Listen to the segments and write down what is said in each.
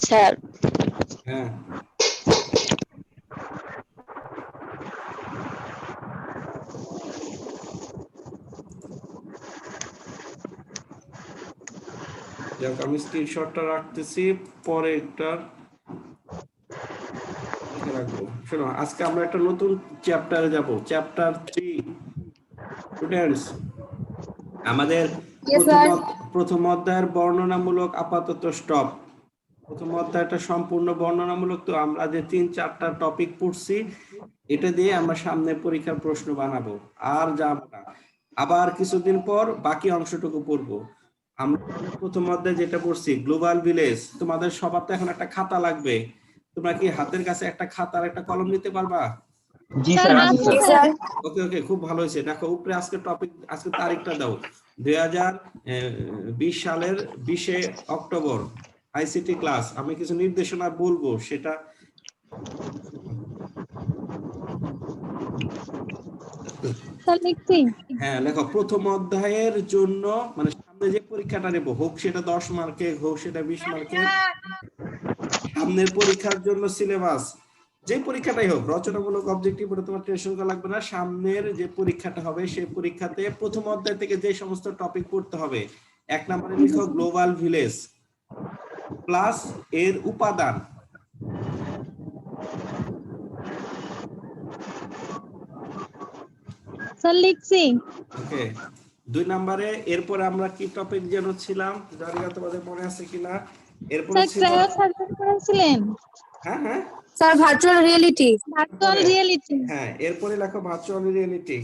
Sir. হ্যাঁ যাক, আমি স্ক্রিনশটটা রাখতেছি, পরে একটা লিখে রাখবো। শোনো, আজকে আমরা একটা নতুন চ্যাপ্টারে যাব, চ্যাপ্টার 3। স্টুডেন্টস, আমাদের প্রথম অধ্যায়ের বর্ণনামূলক আপাতত স্টপ। প্রথম অধ্যায়টা সম্পূর্ণ বর্ণনামূলক, তো আমরা যে 3-4টা টপিক পড়ছি এটা দিয়ে আমরা সামনে পরীক্ষার প্রশ্ন বানাবো, আর যাব না। আবার কিছুদিন পর বাকি অংশটুকু পড়বো। আমরা প্রথম অধ্যায় যেটা পড়ছি গ্লোবাল ভিলেজ, তোমাদের সবার তো এখন একটা খাতা লাগবে। তোমরা কি হাতের কাছে একটা খাতা আর একটা কলম নিতে পারবা? জি স্যার। ওকে ওকে, খুব ভালো হয়েছে। দেখো উপরে আজকে টপিক, আজকে তারিখটা দাও, 2020 সালের 20শে অক্টোবর, আইসিটি ক্লাস। আমি কিছু নির্দেশনা বলবো, সেটা হ্যাঁ লেখো। প্রথম অধ্যায়ের জন্য মানে সামনে যে পরীক্ষাটা নেব, হোক সেটা 10 মার্কে, হোক সেটা 20 মার্কে, সামনের পরীক্ষার জন্য সিলেবাস যে পরীক্ষাটাই হোক, রচনামূলক অবজেক্টিভ ওটা তোমার টেনশন করা লাগবে না। সামনের যে পরীক্ষাটা হবে সেই পরীক্ষাতে প্রথম অধ্যায় থেকে যে সমস্ত টপিক পড়তে হবে, 1 নম্বরে লিখো গ্লোবাল ভিলেজ প্লাস এর উপাদান। স্যার লিখছি। ওকে, 2 নম্বরে এরপর আমরা কি টপিক যেন ছিলাম, জানি না তোমাদের মনে আছে কিনা। এরপর ছিল হ্যাঁ হ্যাঁ স্যার ভার্চুয়াল রিয়েলিটি। হ্যাঁ, এরপরে লেখো ভার্চুয়াল রিয়েলিটি।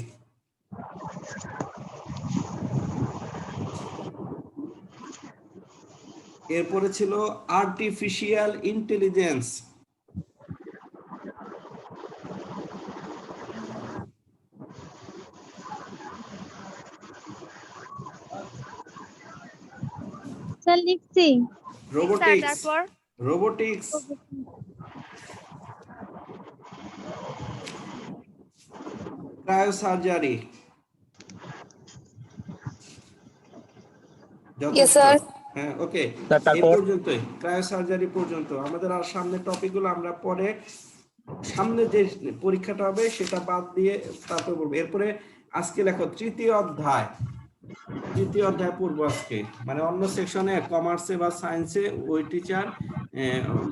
এরপরে ছিল আর্টিফিশিয়াল ইন্টেলিজেন্স। স্যার লিখছি। রোবোটিক্স। ক্রায়োসার্জারি। হ্যাঁ ওকে, এই পর্যন্তই, ক্রায়োসার্জারি পর্যন্ত আমাদের। আর সামনে টপিকগুলো আমরা পরে সামনে যে পরীক্ষাটা হবে সেটা বাদ দিয়ে তারপর বলবো। এরপরে আজকে লেখো তৃতীয় অধ্যায় পড়বো আজকে। মানে অন্য সেকশনে কমার্সে বা সায়েন্সে ওই টিচার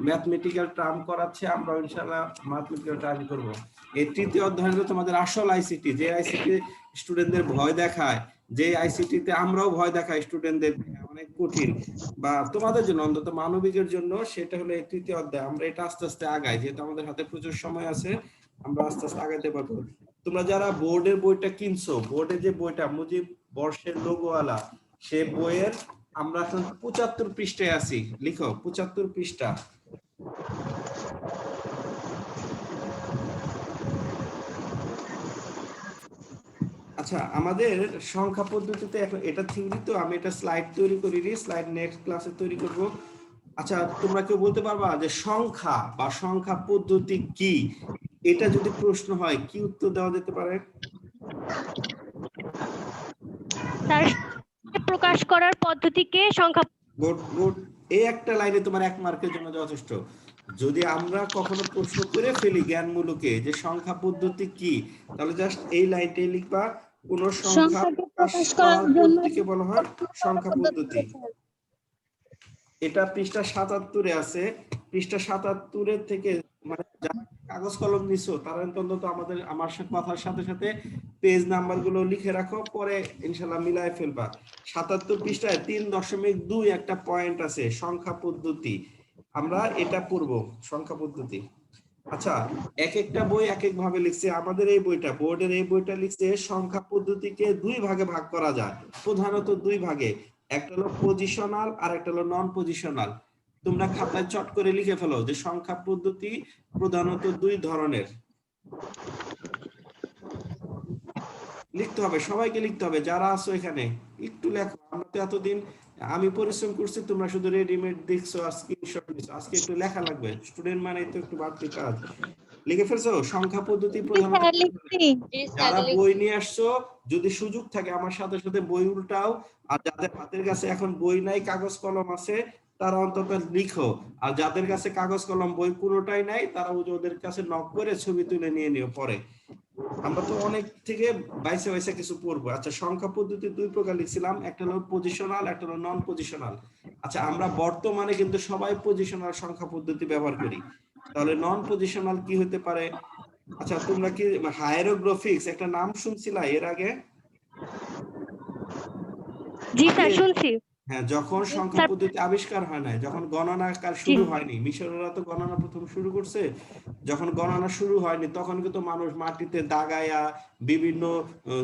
ম্যাথমেটিক্যাল টার্ম করাচ্ছে, আমরা ইনশাআল্লাহ ম্যাথমেটিক্যাল টার্ম করব। এই তৃতীয় অধ্যায় হলো তোমাদের আসল আইসিটি, যে আইসিটি স্টুডেন্টদের ভয় দেখায়, যে আইসিটিতে আমরাও ভয় দেখাই স্টুডেন্টদের, অনেক কঠিন, বা তোমাদের জন্য অন্তত মানবিকের জন্য, সেটা হলো এই তৃতীয় অধ্যায়। আমরা এটা আস্তে আস্তে আগাই, যেহেতু আমাদের হাতে প্রচুর সময় আছে, আমরা আস্তে আস্তে আগাইতে পারবো। তোমরা যারা বোর্ডের বইটা কিনছো, বোর্ডের যে বইটা মুজিব বর্ষের লোগোওয়ালা, সে বইয়ের আমরা এখন 75 পৃষ্ঠায় আছি। লিখো 75 পৃষ্ঠা। আচ্ছা, আমাদের সংখ্যা পদ্ধতিতে এখন এটা থিওরি, তো আমি এটা স্লাইড তৈরি করিনি, স্লাইড নেক্সট ক্লাসে তৈরি করব। আচ্ছা, তোমরা কেউ বলতে পারবা যে সংখ্যা বা সংখ্যা পদ্ধতি কি? এটা যদি প্রশ্ন হয় কি উত্তর দেওয়া যেতে পারে? তার প্রকাশ করার পদ্ধতিকে সংখ্যা। গুড। এই একটা লাইনে তোমার 1 মার্কের জন্য যথেষ্ট। যদি আমরা কখনো প্রশ্ন করে ফেলি জ্ঞানমূলকে যে সংখ্যা পদ্ধতি কি, তাহলে জাস্ট এই লাইনটাই লিখবা, কোন সংখ্যা প্রকাশ করার পদ্ধতিকে বলা হয় সংখ্যা পদ্ধতি। এটা পৃষ্ঠা 77-এ আছে। পৃষ্ঠা 77-এর থেকে মানে যারা কাগজ কলম নিছো তারা অন্তত আমার কথার সাথে সাথে পেজ নাম্বার গুলো লিখে রাখো, পরে ইনশাআল্লাহ মিলায় ফেলবা। 77 পৃষ্ঠায় 3.2 একটা পয়েন্ট আছে, সংখ্যা পদ্ধতি। আমরা এটা পড়বো, সংখ্যা পদ্ধতি। আচ্ছা, এক একটা বই এক এক ভাবে লিখছে। আমাদের এই বইটা, বোর্ডের এই বইটা লিখছে সংখ্যা পদ্ধতিকে 2 ভাগে ভাগ করা যায়, প্রধানত 2 ভাগে। একটা হলো পজিশনাল আর একটা হলো নন পজিশনাল। তোমরা খাতায় চট করে লিখে ফেলো যে সংখ্যা পদ্ধতি প্রধানত 2 ধরনের। লিখতে হবে, সবাইকে লিখতে হবে, যারা আছো এখানে একটু লেখো। আমরা তো এতদিন আমি পরিশ্রম করছি, তোমরা শুধু রেডিমেড দেখছো আর স্ক্রিনশট নিছো। আজকে একটু লেখা লাগবে, স্টুডেন্ট মানে তো একটু বাড়তি কাজ। লিখে ফেলছো সংখ্যা পদ্ধতি প্রধানত? যারা বই নিয়ে আসছো যদি সুযোগ থাকে আমার সাথে সাথে বই উল্টাও, আর যাদের হাতের কাছে এখন বই নাই কাগজ কলম আছে তারা অন্তত লিখো, আর যাদের কাছে কাগজ কলম বই পুরোটাই নাই তারা ওদের কাছে নক করে ছবি তুলে নিয়ে নিও পরে। আমরা তো অনেক থেকে বাইসে বাইসে কিছু পড়বো। আচ্ছা, সংখ্যা পদ্ধতি দুই প্রকার লিখছিলাম, একটা হলো পজিশনাল, একটা হলো নন পজিশনাল। আচ্ছা, আমরা বর্তমানে কিন্তু সবাই পজিশনাল সংখ্যা পদ্ধতি ব্যবহার করি, তাহলে নন পজিশনাল কি হতে পারে? আচ্ছা, তোমরা কি হায়ারোগ্রাফিক্স একটা নাম শুনছিলা এর আগে? জি স্যার, শুনছি। হ্যাঁ, যখন সংখ্যা পদ্ধতি আবিষ্কার হয় নাই, যখন গণনাকার শুরু হয়নি, মিশরীয়রা তো গণনা প্রথম শুরু করছে, যখন গণনা শুরু হয়নি তখন কিন্তু মানুষ মাটিতে দাগায়া বিভিন্ন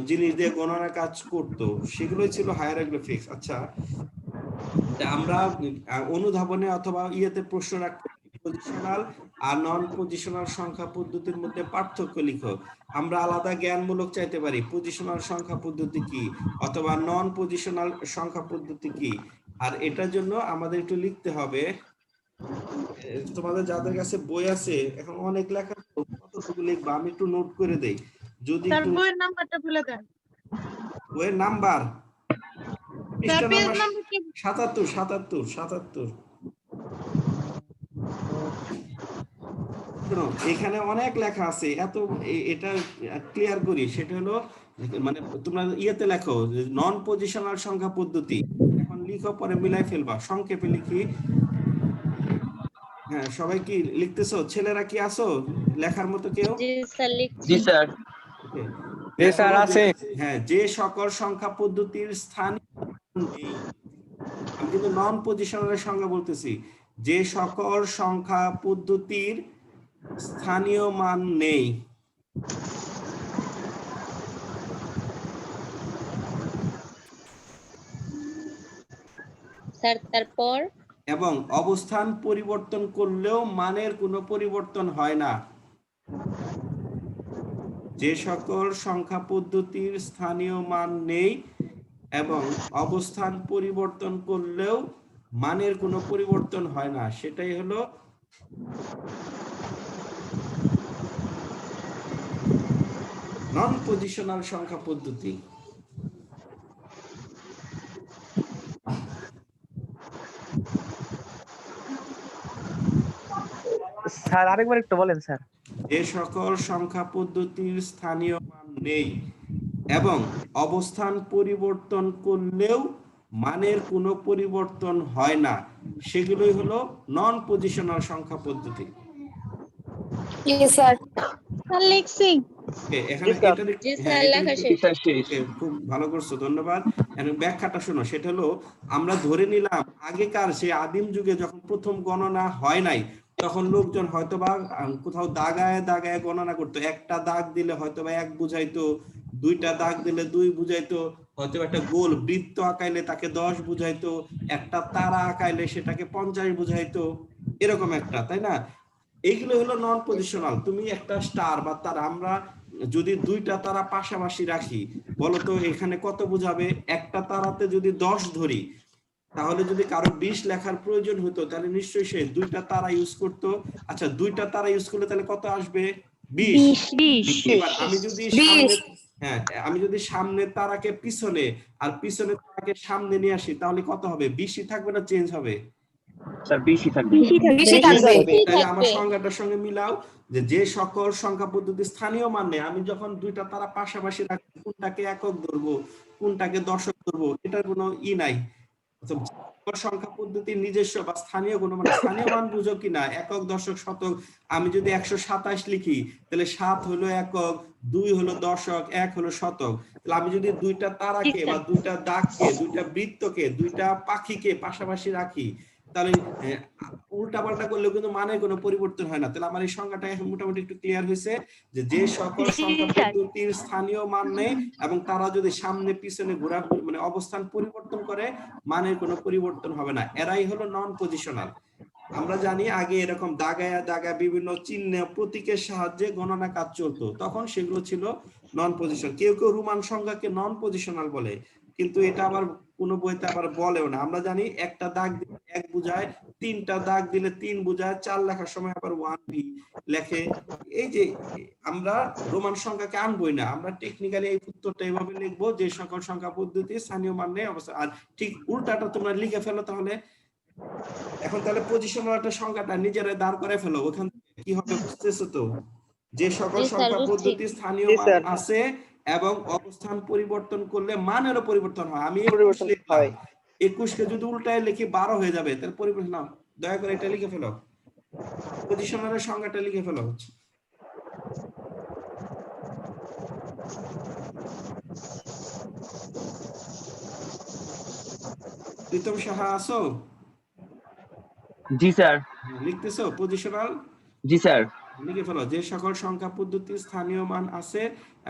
জিনিস দিয়ে গণনা কাজ করত, সেগুলোই ছিল হায়ারোগ্রাফিক্স। আচ্ছা, আমরা অনুধাবনে অথবা ইয়েতে প্রশ্ন রাখতে পজিশনাল আর নন পজিশনাল সংখ্যা পদ্ধতির মধ্যে পার্থক্য লিখো। আমরা আলাদা জ্ঞানমূলক চাইতে পারি পজিশনাল সংখ্যা পদ্ধতি কি অথবা নন পজিশনাল সংখ্যা পদ্ধতি কি। আর এটার জন্য আমাদের একটু লিখতে হবে, তোমাদের যাদের কাছে বই আছে এখন অনেক লেখা, কতটুকু লিখবা আমি একটু নোট করে দেই। যদি স্যার একটু বইয়ের নাম্বারটা বলে দেন। বইয়ের নাম্বার স্যার পৃষ্ঠা পেজ নাম্বার নাম্বার কি? 77। এখানে অনেক লেখা আছে, এত এটা ক্লিয়ার করি, সেটা হলো মানে তোমরা ইয়েতে লেখো নন পজিশনাল সংখ্যা পদ্ধতি, এখন লিখো পরে মিলাই ফেলবা, সংক্ষেপে লিখি। হ্যাঁ, সবাই কি লিখতেছো? ছেলেরা কি আসো লেখার মতো কেউ? জি স্যার লিখছি। জি স্যার। জি স্যার আছে। হ্যাঁ, যে সকল সংখ্যা পদ্ধতির স্থানীয় নেই, আমি কিন্তু নন পজিশনালের সংখ্যা বলতেছি, যে সকল সংখ্যা পদ্ধতির স্থানীয় মান নেই স্যার তারপর এবং অবস্থান পরিবর্তন করলেও মানের কোনো পরিবর্তন হয় না। যে সকল সংখ্যা পদ্ধতির স্থানীয় মান নেই এবং অবস্থান পরিবর্তন করলেও মানের কোনো পরিবর্তন হয় না, সেটাই হলো নন পজিশনাল সংখ্যা পদ্ধতি। স্যার আরেকবার একটু বলেন স্যার। যে সকল সংখ্যা পদ্ধতির স্থানীয় মান নেই এবং অবস্থান পরিবর্তন করলেও মানের কোনো পরিবর্তন হয় না, সেগুলোই হলো নন পজিশনাল সংখ্যা পদ্ধতি। জি স্যার। স্যার লিখছি। এখানে এটা জি স্যার লেখা শেষ। খুব ভালো করছো, ধন্যবাদ। এখন ব্যাখ্যাটা শোনো, সেটা হলো আমরা ধরে নিলাম আগেকার সেই আদিম যুগে যখন প্রথম গণনা হয় নাই তখন লোকজন হয়তোবা কোথাও দাগায় দাগায় গণনা করতো, একটা দাগ দিলে হয়তোবা 1 বুঝাইতো, দুইটা দাগ দিলে 2 বুঝাইতো, হয়তো একটা গোল বৃত্ত আঁকাইলে তাকে 10 বুঝাইতো, একটা তারা আঁকাইলে সেটাকে 50 বুঝাইতো, এরকম একটা, তাই না? এইগুলো হলো নন পজিশনাল। তুমি একটা স্টার বা তারা, আমরা যদি দুইটা তারা পাশাপাশি রাখি বলতো এখানে কত বুঝাবে? একটা তারাতে যদি 10 ধরি, তাহলে যদি কারো 20 লেখার প্রয়োজন হতো তাহলে নিশ্চয়ই সে দুইটা তারা ইউজ করতো। আচ্ছা, দুইটা তারা ইউজ করলে তাহলে কত আসবে? 20। এবার আমি যদি সামনে, হ্যাঁ, আমি যদি সামনে তারাকে পিছনে আর পিছনে তারাকে সামনে নিয়ে আসি তাহলে কত হবে? 20ই থাকবে না চেঞ্জ হবে? স্যার 20ই থাকবে। তাহলে আমার সংখ্যাটার সঙ্গে মিলাও যে যে সকল সংখ্যা পদ্ধতি স্থানীয় মান নেই, আমি যখন দুইটা তারা পাশাপাশি রাখি কোনটাকে একক ধরবো কোনটাকে দশক ধরবো এটার কোনো নাই। সংখ্যা পদ্ধতির নিজস্ব বা স্থানীয় কোনো মানে স্থানীয় মান বুঝো কিনা, একক দশক শতক। আমি যদি 127 লিখি তাহলে 7 হলো একক, 2 হলো দশক, 1 হলো শতক। তাহলে আমি যদি দুইটা তারাকে বা দুইটা দাগকে, দুইটা বৃত্তকে, দুইটা পাখিকে পাশাপাশি রাখি তাহলে উল্টা পাল্টা করলেও কিন্তু মানের কোনো পরিবর্তন হয় না। তাহলে আমার এই সংখ্যাটা এখন মোটামুটি একটু ক্লিয়ার হয়েছে যে যে সকল সংখ্যা পদ্ধতির স্থানীয় মান নেই এবং তারা যদি সামনে পিছনে ঘোরা মানে অবস্থান পরিবর্তন করে মানের কোনো পরিবর্তন হবে না, এরাই হলো নন পজিশনাল। আমরা জানি আগে এরকম দাগায়া দাগা বিভিন্ন চিহ্ন প্রতীকের সাহায্যে গণনা কাজ চলতো, তখন সেগুলো ছিল নন পজিশন। কেউ কেউ রোমান সংখ্যাকে নন পজিশনাল বলে, কিন্তু এটা আবার কোন বইতে আবার বলেও না। আমরা জানি একটা দাগ দিলে 1 বুঝায়, 3টা দাগ দিলে 3 বুঝায়, 4 লেখার সময় আবার 1 লেখে। এই যে আমরা রোমান সংখ্যাকে আনবই না, আমরা টেকনিক্যালি এই উত্তরটা এইভাবে লিখবো যে সকল সংখ্যা পদ্ধতি স্থানীয় মান নেই অবস্থা। আর ঠিক উল্টাটা তোমরা লিখে ফেলো তাহলে। এখন তাহলে পজিশনাল একটা সংখ্যাটা নিজেরা দাঁড় করে ফেলো, ওখান থেকে কি হবে বুঝতেছো তো? যে সকল জি স্যার, সংখ্যা বুঝছি। পদ্ধতি স্থানীয় জি মান স্যার। আছে এবং অবস্থান পরিবর্তন করলে মানেরও পরিবর্তন হয়। আমি পরিবর্তন 21 লিখলাম, হয়। 21 কে যদি উল্টায় লিখি 12 হয়ে যাবে, তাহলে পরিবর্তন নাও, দয়া করে এটা লিখে ফেলো, পজিশনালের সংখ্যাটা লিখে ফেলো। প্রীতম সাহা আছো? জি স্যার। লিখতেছো পজিশনাল? জি স্যার। লিখে ফেলো, যে সকল সংখ্যা পদ্ধতি স্থানীয় মান আছে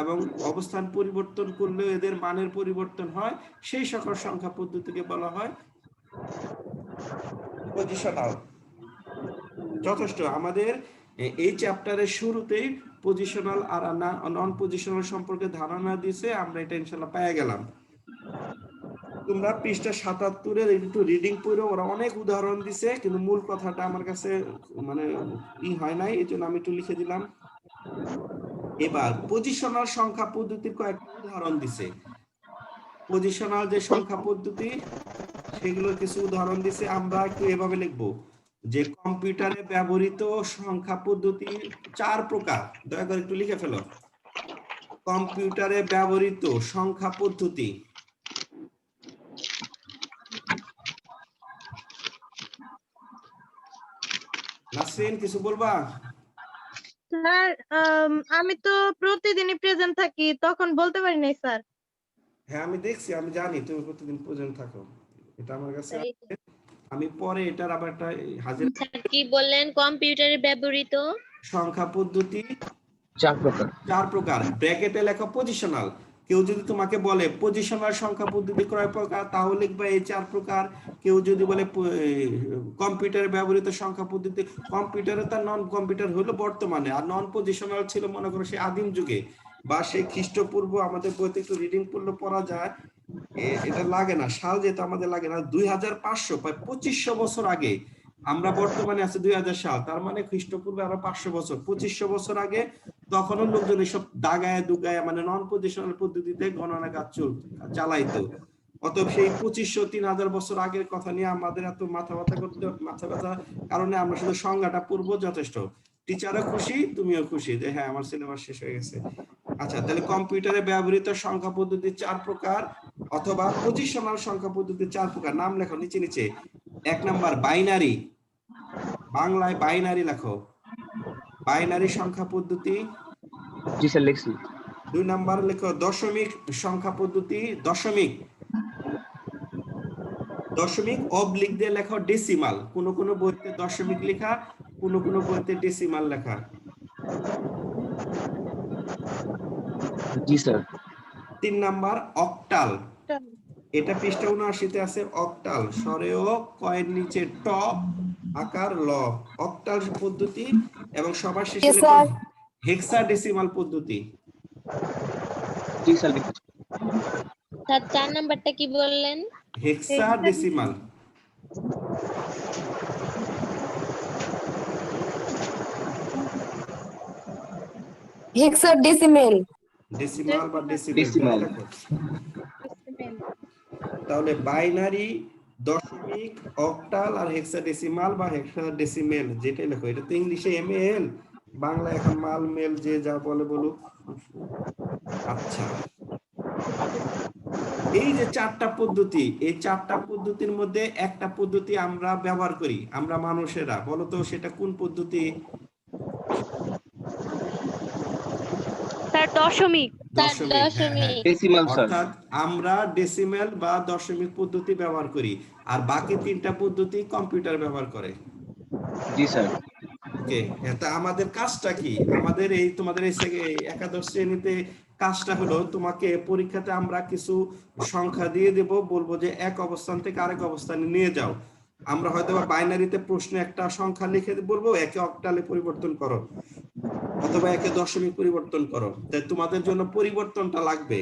এবং অবস্থান পরিবর্তন করলে এদের মানের পরিবর্তন হয়, সেই সকল সংখ্যা পদ্ধতিকে বলা হয় পজিশনাল। যথেষ্ট। আমাদের এই চ্যাপ্টারের শুরুতেই পজিশনাল আর নন পজিশনাল সম্পর্কে ধারণা দিয়েছে, আমরা এটা ইনশাআল্লাহ পেয়ে গেলাম। তোমরা পৃষ্ঠা ৭৭-এর একটু রিডিং পড়ো, ওরা অনেক উদাহরণ দিছে, কিন্তু মূল কথাটা আমার কাছে মানে হয় নাই, এই জন্য আমি একটু লিখে দিলাম। এবার পজিশনাল সংখ্যা পদ্ধতির কয়েকটা উদাহরণ দিছে। পজিশনাল যে সংখ্যা পদ্ধতি সেগুলোর কিছু উদাহরণ দিছে, আমরা একটু এভাবে লিখবো যে কম্পিউটারে ব্যবহৃত সংখ্যা পদ্ধতি 4 প্রকার। দয়া করে একটু লিখে ফেলো, কম্পিউটারে ব্যবহৃত সংখ্যা পদ্ধতি। নাসরিন কিছু বলবা? স্যার আমি তো প্রতিদিনই প্রেজেন্ট থাকি, তখন বলতে পারি নাই স্যার। হ্যাঁ আমি দেখছি, আমি জানি তুমি প্রতিদিন প্রেজেন্ট থাকো, এটা আমার কাছে আছে। আমি পরে এটার আবার একটা হাজির স্যার কি বললেন? কম্পিউটারে ব্যবহৃত সংখ্যা পদ্ধতি 4 প্রকার। 4 প্রকার, ব্র্যাকেটে লেখা পজিশনাল। কেউ যদি তোমাকে বলে পজিশনাল সংখ্যা পদ্ধতি কয় প্রকার, তাহলে লিখবা এই 4 প্রকার। কেউ যদি বলে কম্পিউটারে ব্যবহৃত সংখ্যা পদ্ধতি, কম্পিউটারে তার নন কম্পিউটার হলো বর্তমানে, আর নন পজিশনাল ছিল মনে করো সেই আদিম যুগে বা সেই খ্রিস্টপূর্ব। আমাদের বইতে একটু রিডিং পড়লে পড়া যায়, এটা লাগে না, সাল যেহেতু আমাদের লাগে না, 2500 প্রায় 2500 বছর আগে, আমরা বর্তমানে আছে 2000 সাল, তার মানে খ্রিস্টপূর্বে আরো 500 বছর, 2500 বছর আগে তখনও লোকজন এসব দাগায় দুগায় মানে নন পজিশনাল পদ্ধতিতে গণনা কাজ চালাইতো। অতএব সেই 2500-3000 বছর আগের কথা নিয়ে আমাদের এত মাথা ব্যথা কারণে আমরা শুধু সংজ্ঞাটা পূর্ব যথেষ্ট। টিচারও খুশি, তুমিও খুশি যে হ্যাঁ আমার সিলেবাস শেষ হয়ে গেছে। আচ্ছা, তাহলে কম্পিউটারে ব্যবহৃত সংখ্যা পদ্ধতি 4 প্রকার অথবা পজিশনাল সংখ্যা পদ্ধতি 4 প্রকার। নাম লেখো নিচে নিচে। 1 নাম্বার বাইনারি, বাংলায় বাইনারি লেখো, বাইনারি সংখ্যা পদ্ধতি। জি স্যার লিখছি। 2 নাম্বার লেখো দশমিক সংখ্যা পদ্ধতি, দশমিক, দশমিক অবলিক দিয়ে লেখো ডেসিমাল। কোন কোন বইতে দশমিক লেখা, কোন কোন বইতে ডেসিমাল লেখা। জি স্যার। 3 নাম্বার অক্টাল, এটা পৃষ্ঠা 79-তে আছে। অক্টাল স্বরেও কয়ের নিচে ট আকার ল, অক্টাল পদ্ধতি। এবং সবার শেষে লেখো হেক্সাডেসিমাল পদ্ধতি। জি স্যার লিখছি। স্যার 4 নাম্বারটা কি বললেন? হেক্সাডেসিমাল। হেক্সাডেসিমেল। ডেসিমাল বা ডেসিমেল ডেসিমাল। তাহলে বাইনারি, দশমিক, অক্টাল আর হেক্সাডেসিমাল বা হেক্সাডেসিমেল যেটাই লেখো। এটা তো ইংলিশে এমএল, বাংলা এখন মাল মেল, যে যা বলে বলুক। আচ্ছা, এই যে 4টা পদ্ধতি, এই 4টা পদ্ধতির মধ্যে একটা পদ্ধতি আমরা ব্যবহার করি, আমরা মানুষেরা, বলো তো সেটা কোন পদ্ধতি? স্যার দশমিক। দশমিক। হ্যাঁ, হ্যাঁ। Decimal sir. অর্থাৎ আমরা ডেসিমেল বা দশমিক পদ্ধতি ব্যবহার করি, আর বাকি 3টা পদ্ধতি কম্পিউটার ব্যবহার করে। জি স্যার। ওকে, এটা আমাদের কাজটা কি? আমাদের এই তোমাদের এই একাদশ শ্রেণীতে কাজটা হলো, তোমাকে পরীক্ষাতে আমরা কিছু সংখ্যা দিয়ে দেব, বলবো যে এক অবস্থান থেকে আরেক অবস্থানে নিয়ে যাও। আমরা হয়তো বা বাইনারিতে প্রশ্নে একটা সংখ্যা লিখে বলবো একে অক্টালে পরিবর্তন করো অথবা একে দশমিক পরিবর্তন করো। তাই তোমাদের জন্য পরিবর্তনটা লাগবে,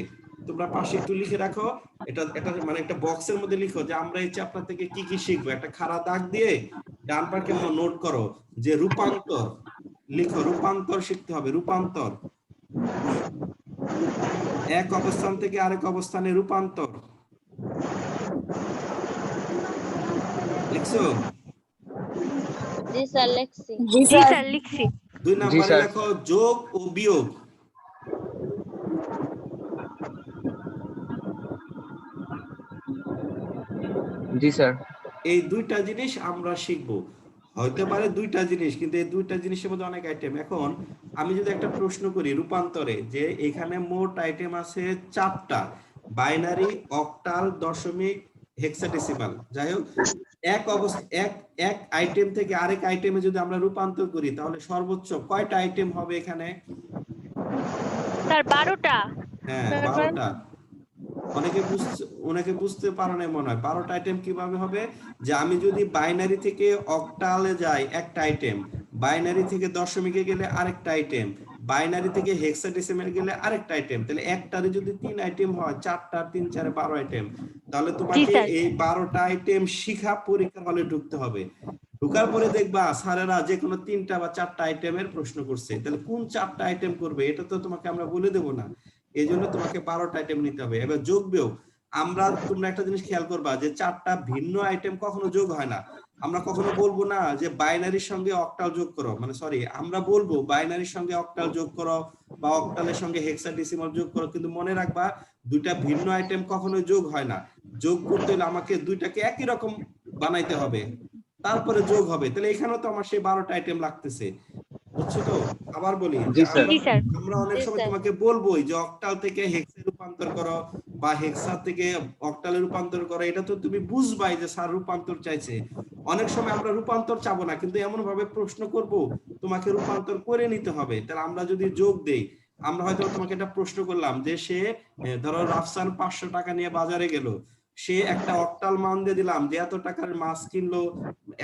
তোমরা পাশে একটু লিখে রাখো। এটা মানে একটা বক্সের মধ্যে লিখো যে আমরা এই চ্যাপ্টার থেকে কি কি শিখবো, একটা খাড়া দাগ দিয়ে ডান পাশে নোট করো যে রূপান্তর, লিখো, রূপান্তর শিখতে হবে, রূপান্তর, এক অবস্থান থেকে আরেক অবস্থানে রূপান্তর। লিখছো? জি স্যার লিখছি। জি স্যার লিখছি। 2 নম্বরে স্যার। লেখো যোগ ও বিয়োগ। জি স্যার। এই দুইটা জিনিস আমরা শিখবো। হইতে পারে দুইটা জিনিস, কিন্তু এই দুইটা জিনিসের মধ্যে অনেক আইটেম। এখন আমি যদি একটা প্রশ্ন করি রূপান্তরে, যে এখানে মোট আইটেম আছে 4টা, বাইনারি, অক্টাল, দশমিক, হেক্সাডেসিমাল। যাই হোক, এক আইটেম থেকে আরেক আইটেমে যদি আমরা রূপান্তর করি তাহলে সর্বোচ্চ কয়টা আইটেম হবে এখানে? স্যার 12টা। হ্যাঁ, 12টা। অনেকে বুঝতে পারে না মনে হয়। 12টা আইটেম কিভাবে হবে? যে আমি যদি বাইনারি থেকে অক্টালে যাই একটা আইটেম, বাইনারি থেকে দশমিকে গেলে আরেকটা আইটেম, বাইনারি থেকে হেক্সাডেসিমাল গেলে আরেকটা আইটেম, তাহলে একটারে যদি 3 আইটেম হয়, 4টা 3 4 12 আইটেম, তাহলে তোমাকে স্যার। এই 12টা আইটেম শিখা পরীক্ষা হলে ঢুকতে হবে। ঢোকার পরে দেখবা স্যারেরা যে কোনো 3টা বা 4টা আইটেমের প্রশ্ন করছে, তাহলে কোন 4টা আইটেম করবে এটা তো তোমাকে আমরা বলে দেবো না। এই জন্য তোমাকে 12টা আইটেম নিতে হবে। এবার যোগ বিয়োগ, তোমরা একটা জিনিস খেয়াল করবা যে 4টা ভিন্ন আইটেম কখনো যোগ হয় না। আমরা কখনো বলবো না যে বাইনারির সঙ্গে অক্টাল যোগ করো, মানে সরি, আমরা বলবো বাইনারির সঙ্গে অক্টাল যোগ করো বা অক্টালের সঙ্গে হেক্সাডেসিমাল যোগ করো, কিন্তু মনে রাখবা দুইটা ভিন্ন আইটেম কখনো যোগ হয় না। যোগ করতে হলে আমাকে দুইটাকে একই রকম বানাইতে হবে, তারপরে যোগ হবে। তাহলে এখানেও তো আমার সেই 12টা আইটেম লাগতেছে, বুঝছো তো? আবার বলি, জি স্যার। জি স্যার। আমরা অনেক জি সময় স্যার। তোমাকে বলবোই যে অক্টাল থেকে হেক্সে রূপান্তর করো বা হেক্সা থেকে অক্টালে রূপান্তর করো, এটা তো তুমি বুঝবাই যে স্যার রূপান্তর চাইছে। অনেক সময় আমরা রূপান্তর চাবো না, কিন্তু এমন ভাবে প্রশ্ন করব তোমাকে রূপান্তর করে নিতে হবে। তাহলে আমরা যদি যোগ দেই, আমরা হয়তো তোমাকে একটা প্রশ্ন করলাম যে সে ধরো রাফসান 500 টাকা নিয়ে বাজারে গেল, সে একটা অক্টাল মান দিয়ে দিলাম যে এত টাকার মাছ কিনলো,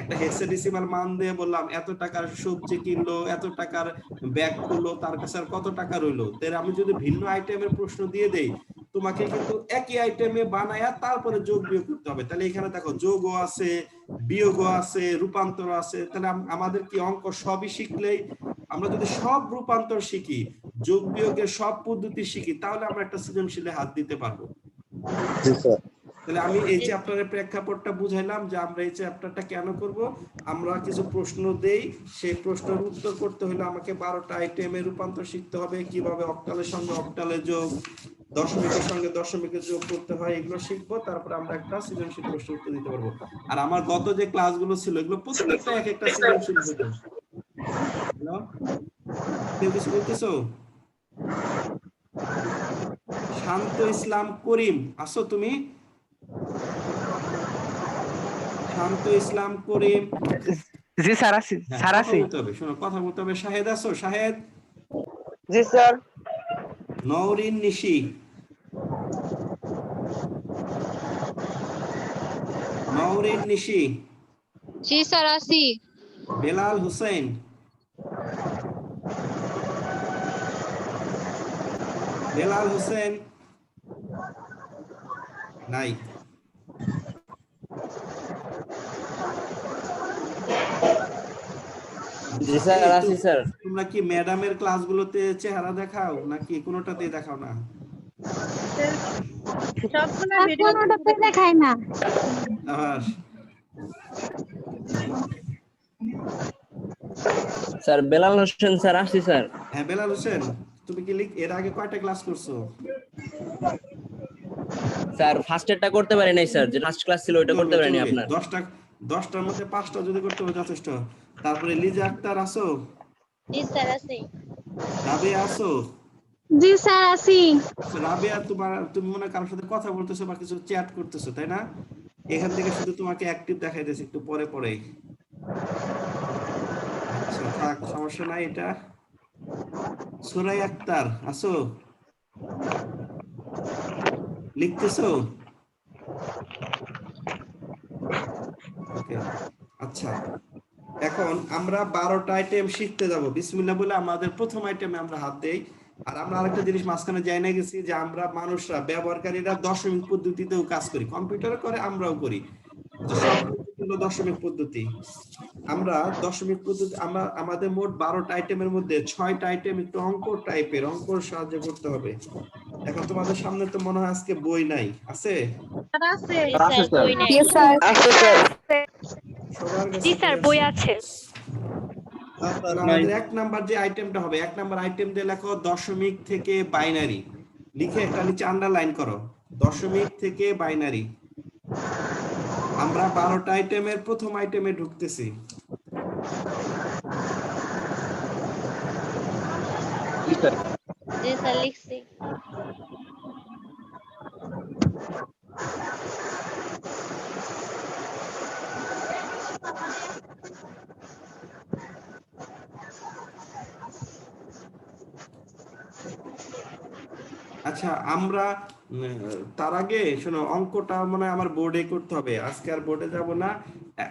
একটা হেক্সাডেসিমাল মান দিয়ে বললাম এত টাকার সবজি কিনলো, এত টাকার ব্যাগ খুললো, তার কাছে আর কত টাকা রইলো। তাহলে আমি যদি ভিন্ন আইটেমের প্রশ্ন দিয়ে দেই, তোমাকে কিন্তু একই আইটেমে বানায়া তারপরে যোগ বিয়োগ করতে হবে। তাহলে এখানে দেখো যোগও আছে, বিয়োগও আছে, রূপান্তর আছে। তাহলে আমাদের কি অঙ্ক সবই শিখলেই, আমরা যদি সব রূপান্তর শিখি, যোগ বিয়োগের সব পদ্ধতি শিখি, তাহলে আমরা একটা সৃজনশীলে হাত দিতে পারবো। তাহলে আমি এই চ্যাপ্টারের প্রেক্ষাপটটা বুঝাইলাম যে আমরা এই চ্যাপ্টারটা কেন করব। আমরা কিছু প্রশ্ন দেই, সেই প্রশ্নের উত্তর করতে হলে আমাকে 12টা আইটেমে রূপান্তর শিখতে হবে, কিভাবে অক্টালের সঙ্গে অক্টালে যোগ, দশমিকের সঙ্গে দশমিকের যোগ করতে হয়, এগুলো শিখবো। তারপর আমরা একটা সৃজনশীল প্রশ্নের উত্তর দিতে পারবো। আর আমার গত যে ক্লাসগুলো ছিল, এগুলো প্রত্যেকটা এক একটা সৃজনশীল হতো। হ্যালো, কেউ কিছু বলতেছো? শান্ত ইসলাম করিম, আসো তুমি? শান্ত ইসলাম করিম, জি স্যার আছি, স্যার কথা আছি। বলতে হবে, শোনো, কথা বলতে হবে। শাহেদ আছো? শাহেদ? জি স্যার। নওরিন নিশি, নওরিন নিশি, জি স্যার আছি। বেলাল হুসেন, বেলাল হোসেন নাই। জি স্যার আছি স্যার। তোমরা কি ম্যাডামের ক্লাসগুলোতে চেহারা দেখাও নাকি কোনোটাতেই দেখাও না? সবগুলা আর ভিডিও কোনোটাতে দেখায় না। আবার স্যার বেলাল হোসেন স্যার আসছি স্যার। হ্যাঁ, বেলাল হোসেন, তুমি কি এর আগে কয়টা ক্লাস করছো? স্যার ফার্স্টেরটা করতে পারি নাই স্যার, যে লাস্ট ক্লাস ছিল ওইটা করতে পারিনি আপনার। 10টার মধ্যে 5টা যদি করতে হবে যথেষ্ট। তারপরে লিজা আক্তার আসো? জি স্যার আছি। রাবিয়া আসো? জি স্যার আছি। রাবিয়া, তুমি মনে হয় কারোর সাথে কথা বলতেছো বা কিছু চ্যাট করতেছো, তাই না? এখান থেকে শুধু তোমাকে অ্যাক্টিভ দেখাইতেছে, একটু পরে পরে। আচ্ছা থাক, সমস্যা নাই। এটা সুরাই আক্তার আসো? লিখতেছো? ওকে, আচ্ছা। এখন আমরা 12টা আইটেম শিখতে যাব। বিসমিল্লাহ বলে আমাদের প্রথম আইটেমে আমরা হাত দেই। আর আমরা আরেকটা জিনিস মাঝখানে যাই না গেছি, যে আমরা মানুষরা, ব্যবহারকারীরা দশমিক পদ্ধতিতেও কাজ করি, কম্পিউটারে করে, আমরাও করি। তো সব পদ্ধতি হলো দশমিক পদ্ধতি। আমরা দশমিক পদ্ধতি আমরা আমাদের মোট 12টা আইটেমের মধ্যে 6টা আইটেম একটু অঙ্ক টাইপের, অঙ্কর সাহায্যে করতে হবে। এখন তোমাদের সামনে তো মনে হয় আজকে বই নাই, আছে? স্যার আছে। জি স্যার, স্যার। বই নাই। আছে স্যার। সবার কাছে জি স্যার, বই আছে। তাহলে আমাদের 1 নাম্বার যে আইটেমটা হবে, 1 নাম্বার আইটেম দিয়ে লেখো দশমিক থেকে বাইনারি, লিখে একটা নিচে আন্ডারলাইন করো, দশমিক থেকে বাইনারি। আমরা 12টা আইটেমের প্রথম আইটেমে ঢুকতেছি। জি স্যার। জি স্যার, লিখছি। আচ্ছা, আমরা তার আগে শোনো, অঙ্কটা মনে হয় আমার বোর্ডে করতে হবে, আজকে আর বোর্ডে যাব না।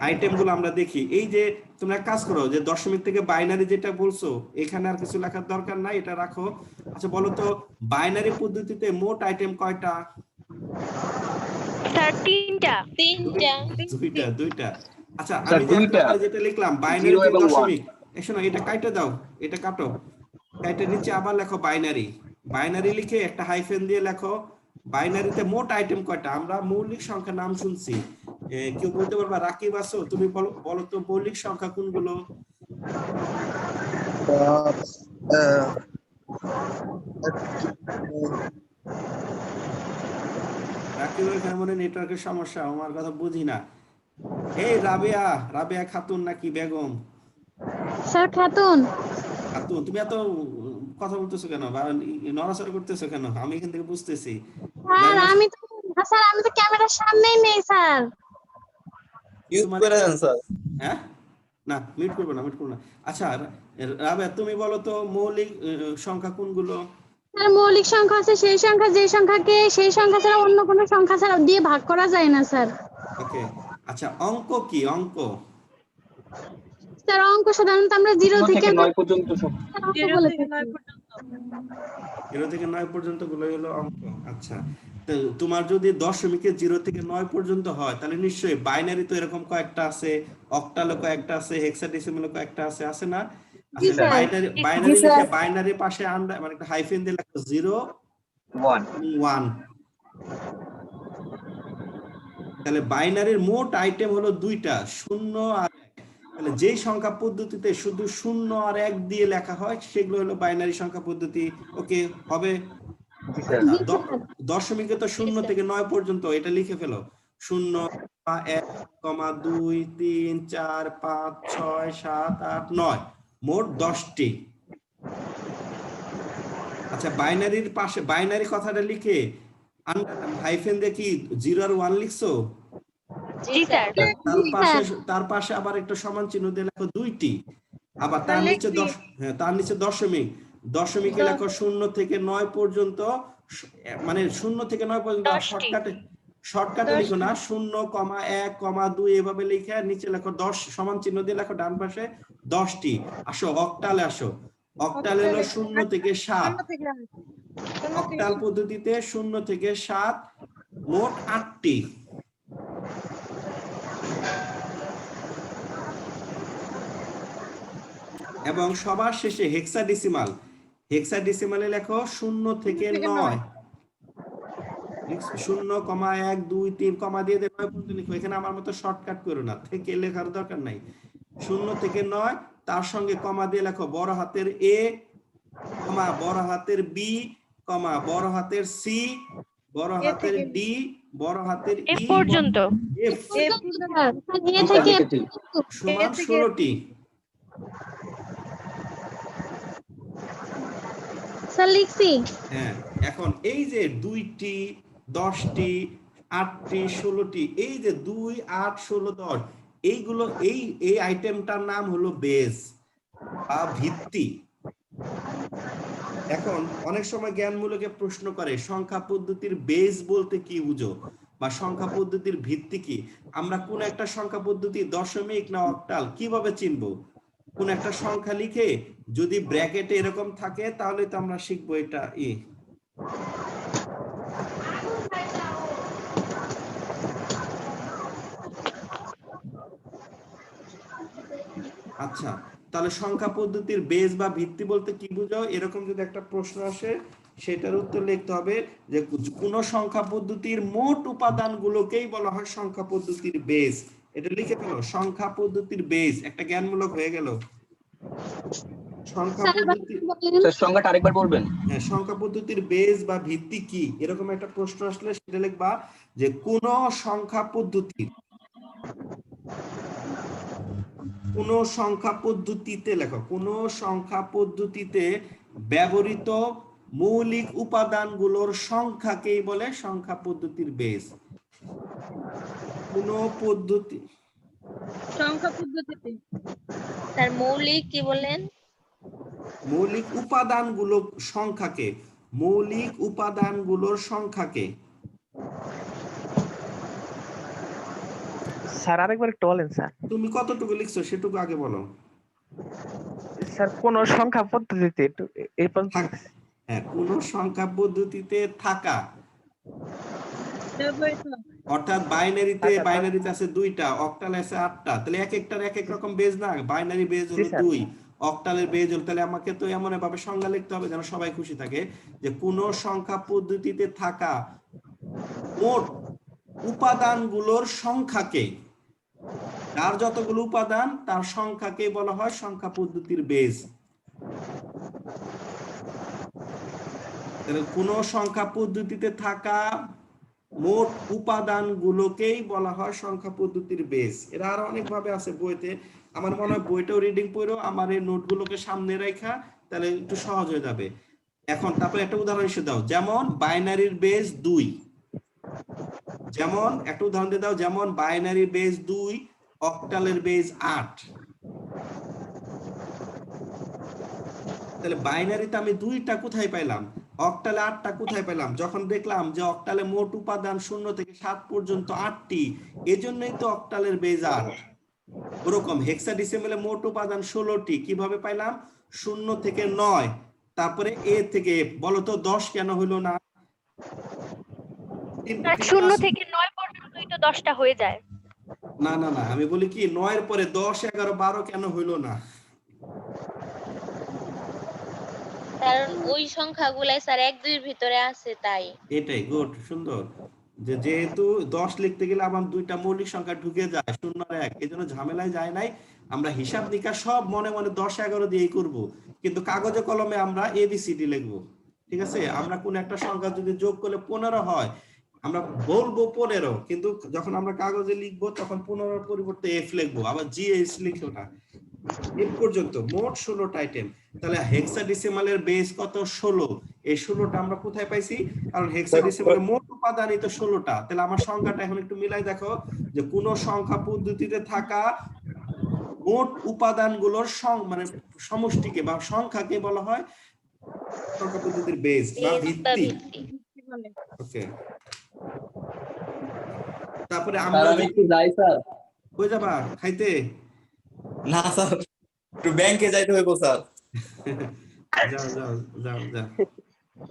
আইটেম গুলো আমরা দেখি। এই যে তোমরা এক কাজ করো, যে দশমিক থেকে বাইনারি যেটা বলছো, এখানে আর কিছু লেখার দরকার নাই, এটা রাখো। আচ্ছা বলো তো, বাইনারি পদ্ধতিতে মোট আইটেম কয়টা? স্যার 3টা। 3টা। দুইটা। আচ্ছা, স্যার, আমি যে এক দুইটা। নাম্বারে যেটা লিখলাম বাইনারি 0 এবং 1। দশমিক, শোনো এটা কাইটা দাও, এটা কাটো, কাইটে নিচে আবার লেখো বাইনারি। বাইনারি লিখে একটা হাইফেন দিয়ে লেখো বাইনারিতে মোট আইটেম কয়টা। আমরা মৌলিক সংখ্যা নাম শুনছি, কেউ বলতে পারবা? রাকিব আছো, তুমি বলো তো মৌলিক সংখ্যা কোনগুলো? রাকিবের এখানে মনে নেটওয়ার্কের সমস্যা, আমার কথা বুঝি না। এই রাবেয়া খাতুন নাকি বেগম? স্যার খাতুন। খাতুন, তুমি এত কথা বলতেছো কেন বা নড়াচড়া করতেছো কেন? আমি এখান থেকে বুঝতেছি। স্যার আমি তো ক্যামেরার সামনেই নেই স্যার। হ্যাঁ, না মিউট করবো না। আচ্ছা রাবেয়া, তুমি বলো তো মৌলিক সংখ্যা কোনগুলো? স্যার মৌলিক সংখ্যা আছে সেই সংখ্যা যে সংখ্যাকে সেই সংখ্যা ছাড়া অন্য কোনো সংখ্যা ছাড়া দিয়ে ভাগ করা যায় না স্যার। ওকে, আচ্ছা অঙ্ক কি? অঙ্ক স্যার অঙ্ক সাধারণত আমরা 0 থেকে 9 পর্যন্ত সব। 0 বলে থেকে থাকি। 9 পর্যন্ত। 0 থেকে 9 পর্যন্ত গুলোই হলো অঙ্ক। আচ্ছা, তো তোমার যদি দশমিকে 0 থেকে 9 পর্যন্ত হয়, তাহলে নিশ্চয়ই বাইনারি তো এরকম কয়েকটা আছে, অক্টালও কয়েকটা আছে, হেক্সাডেসিমালও কয়েকটা আছে, আছে না? আচ্ছা, স্যার। বাইনারি লিখে বাইনারি পাশে মানে একটা হাইফেন দিয়ে লেখো 0 1। 1। তাহলে বাইনারির মোট আইটেম হলো দুইটা, 0 আর 1। তাহলে যেই সংখ্যা পদ্ধতিতে শুধু 0 আর 1 দিয়ে লেখা হয় সেগুলো হলো বাইনারি সংখ্যা পদ্ধতি। ওকে, হবে? জি স্যার। দশমিকে তো 0 থেকে 9 পর্যন্ত, এটা লিখে ফেলো, 0, 1, 2, 3, 4, 5, 6, 7, 8, 9, মোট 10টি। আচ্ছা, বাইনারির পাশে বাইনারি কথাটা লিখে হাইফেন দিয়ে কি 0 আর 1 লিখছো? জি স্যার। তার পাশে আবার একটা সমান চিহ্ন দিয়ে লেখো 2টি। আবার তার নিচে তার নিচে দশমিকে লেখো 0 থেকে 9 পর্যন্ত, মানে 0 থেকে 9 পর্যন্ত শর্টকাটে লিখো না, 0, 1, 2 এভাবে লিখে নিচে লেখো 10 সমান চিহ্ন দিয়ে লেখো ডান পাশে 10টি। আসো অক্টালে, আসো অক্টালে হলো 0 থেকে 7। অক্টাল পদ্ধতিতে 0 থেকে 7, মোট 8টি। এবং সবার শেষে হেক্সাডেসিমালে লেখো 0 থেকে 9, 0, 1, 2, 3 কমা দিয়ে 9 পর্যন্ত লিখো। এখানে আমার মতো শর্টকাট করো না, থেকে লেখার দরকার নাই। 0 থেকে 9, তার সঙ্গে কমা দিয়ে লেখো বড় হাতের A, বড় হাতের B, বড় হাতের C, বড় হাতের D, বড় হাতের এ E পর্যন্ত। F সমান 16টি। স্যার লিখছি। হ্যাঁ, এখন এই যে 2টি, 10টি, 8টি, 16টি, এই যে 2, 8, 16, 10, এইগুলো এই আইটেমটার নাম হলো বেস বা ভিত্তি। এখন অনেক সময় জ্ঞানমূলকে প্রশ্ন করে সংখ্যা পদ্ধতির বেস বলতে কি বুঝো, বা সংখ্যা পদ্ধতির ভিত্তি কি? আমরা কোন একটা সংখ্যা পদ্ধতি দশমিক না অক্টাল কিভাবে চিনবো? কোন একটা সংখ্যা লিখে যদি ব্র্যাকেটে এরকম থাকে তাহলে তো আমরা শিখবো এটা আচ্ছা, তাহলে সংখ্যা পদ্ধতির বেস বা ভিত্তি বলতে কি বুঝাও? এরকম যদি একটা প্রশ্ন আসে সেটার উত্তর লিখতে হবে যে কোন সংখ্যা পদ্ধতির মোট উপাদানগুলোকেই বলা হয় সংখ্যা পদ্ধতির বেস। এটা লিখে ফেলো, সংখ্যা পদ্ধতির বেস, একটা জ্ঞানমূলক হয়ে গেল। সংখ্যা পদ্ধতি, স্যার সংখ্যাটা আরেকবার বলবেন? হ্যাঁ, সংখ্যা পদ্ধতির বেস বা ভিত্তি কি, এরকম একটা প্রশ্ন আসলে সেটা লিখবা যে কোন সংখ্যা পদ্ধতি, কোন সংখ্যা পদ্ধতিতে, লেখো কোন সংখ্যা পদ্ধতিতে ব্যবহৃত মৌলিক উপাদানগুলোর সংখ্যাকেই বলে সংখ্যা পদ্ধতির বেস। কোন পদ্ধতি, সংখ্যা পদ্ধতিতে স্যার মৌলিক কি বলেন? মৌলিক উপাদানগুলো সংখ্যাকে, মৌলিক উপাদানগুলোর সংখ্যাকে। স্যার আরেকবার একটু বলেন স্যার। তুমি কতটুকু লিখছো সেটুকু আগে বলো। স্যার কোন সংখ্যা পদ্ধতিতে এই পর্যন্ত? হ্যাঁ, কোন সংখ্যা পদ্ধতিতে থাকা, ব্যবহৃত অর্থাৎ বাইনারিতে, আচ্ছা, বাইনারিতে আছে 2টা, অক্টাল আছে 8টা, তাহলে এক একটার এক এক রকম বেজ না? বাইনারি বেজ হলো জি, স্যার। 2, অক্টালের বেজ হলো, তাহলে আমাকে তো এমন ভাবে সংজ্ঞা লিখতে হবে যেন সবাই খুশি থাকে যে কোন সংখ্যা পদ্ধতিতে থাকা মোট উপাদানগুলোর সংখ্যাকে, তার যতগুলো উপাদান তার সংখ্যাকে বলা হয় সংখ্যা পদ্ধতির বেজ। তাহলে কোন সংখ্যা পদ্ধতিতে থাকা মোট উপাদানগুলোকেই বলা হয় সংখ্যা পদ্ধতির বেস। এরা আরো অনেক ভাবে আছে বইতে, আমার মনে হয় বইটাও রিডিং পড়ো, আমার এই নোটগুলোকে সামনে রাখা, তাহলে একটু সহজ হয়ে যাবে। এখন তারপরে একটা উদাহরণ এসে দাও, যেমন বাইনারির বেস 2, যেমন একটা উদাহরণ দিয়ে দাও, যেমন বাইনারি বেস 2, অক্টালের বেস 8। তাহলে বাইনারিতে আমি 2টা কোথায় পাইলাম, অক্টালে 8টা কোথায় পেলাম? যখন দেখলাম যে অক্টালে মোট উপাদান 0 থেকে 7 পর্যন্ত 8টি, এজন্যই তো অক্টালের বেজ 8। ওরকম হেক্সাডেসিমালে মোট উপাদান 16টি, কিভাবে পাইলাম? 0 থেকে 9, তারপরে এ থেকে F। বলো তো 10 কেন হইলো না? 0 থেকে 9 পর্যন্তই তো 10টা হয়ে যায়। না না না, আমি বলি কি 9 এর পরে 10, 11, 12 কেন হইলো না? কারণ ওই সংখ্যাগুলাই স্যার 1 2 এর ভিতরে আছে তাই। এটাই, গুড, সুন্দর। যে যেহেতু 10 লিখতে গেলে আবার 2টা মৌলিক সংখ্যা ঢুকে যায়, 0 আর 1, এজন্য ঝামেলায় যায় নাই। আমরা হিসাব নিকাশ সব মনে মনে 10 11 দিয়েই করব, কিন্তু কাগজে কলমে আমরা ABCD লিখবো। ঠিক আছে, আমরা কোন একটা সংখ্যা যদি যোগ করলে 15 হয়, আমরা বলবো 15, কিন্তু যখন আমরা কাগজে লিখবো তখন 15 এর পরিবর্তে F লিখবো, আবার GH লিখবো না। এই পর্যন্ত মোট 16টা আইটেম। তাহলে হেক্সাডেসিমালের বেস কত? 16। এই 16টা আমরা কোথায় পাইছি? কারণ হেক্সাডেসিমালের মোট উপাদানই তো 16টা। তাহলে আমার সংখ্যাটা এখন একটু মিলাই দেখো যে কোন সংখ্যা পদ্ধতিতে থাকা মোট উপাদানগুলোর মানে সমষ্টিকে বা সংখ্যাকে বলা হয় সংখ্যা পদ্ধতির বেস বা বেস বা ভিত্তি। ভিত্তি। ওকে, তারপরে আমরা একটু যাই স্যার। কই যাবা খাইতে? না স্যার, একটু ব্যাংকে যাইতে হইব স্যার। যাও যাও যাও যাও,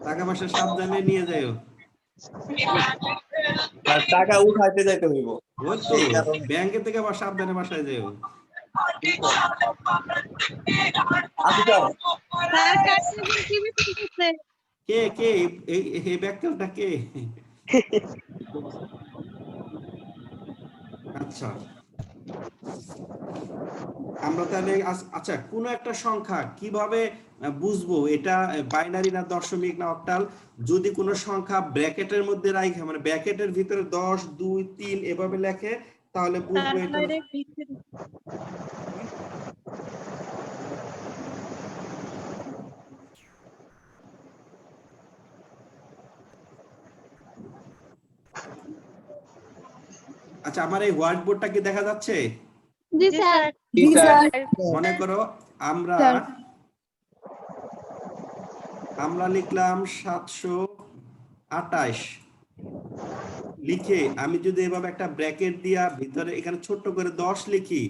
টাকা পয়সা সাবধানে নিয়ে যাও। আর টাকা উঠাইতে যাইতে হইব। ওই তো ব্যাংকে থেকে আবার সাবধানে বাসায় যাও। আচ্ছা স্যার কাছে কি বিপদ? কে কে এই ব্যাককেলটা কে? আচ্ছা, আমরা তাহলে আচ্ছা কোন একটা সংখ্যা কিভাবে বুঝবো এটা বাইনারি না দশমিক না অক্টাল? যদি কোন সংখ্যা ব্র্যাকেটের মধ্যে রাখে, মানে ব্র্যাকেটের ভিতরে 10 2 3 এভাবে লেখে, তাহলে বুঝবো এটা। আচ্ছা, আমার এই হোয়াইট বোর্ডটা কি দেখা যাচ্ছে? জি স্যার। জি স্যার। মনে করো আমরা লিখলাম 728 লিখে আমি যদি এভাবে একটা ব্র্যাকেট দিয়া ভিতরে এখানে ছোট্ট করে 10 লিখি,